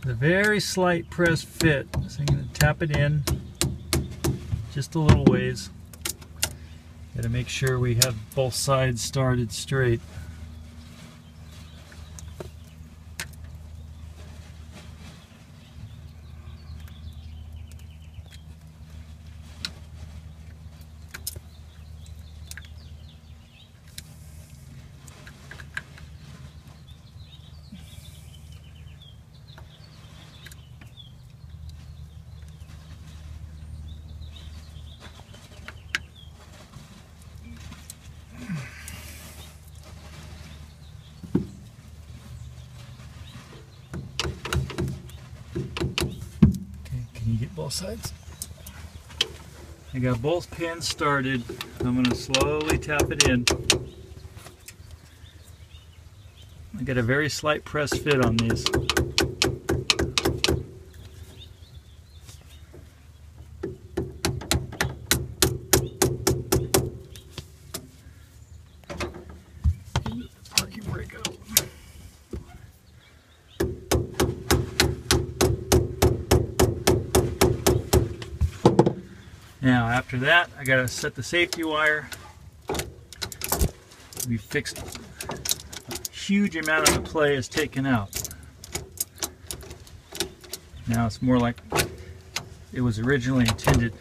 The very slight press fit. So I'm going to tap it in just a little ways. Got to make sure we have both sides started straight. Can you get both sides? I got both pins started. I'm going to slowly tap it in. I got a very slight press fit on these. Move the parking brake out. Now after that, I gotta set the safety wire. We fixed a huge amount of the play is taken out. Now it's more like it was originally intended.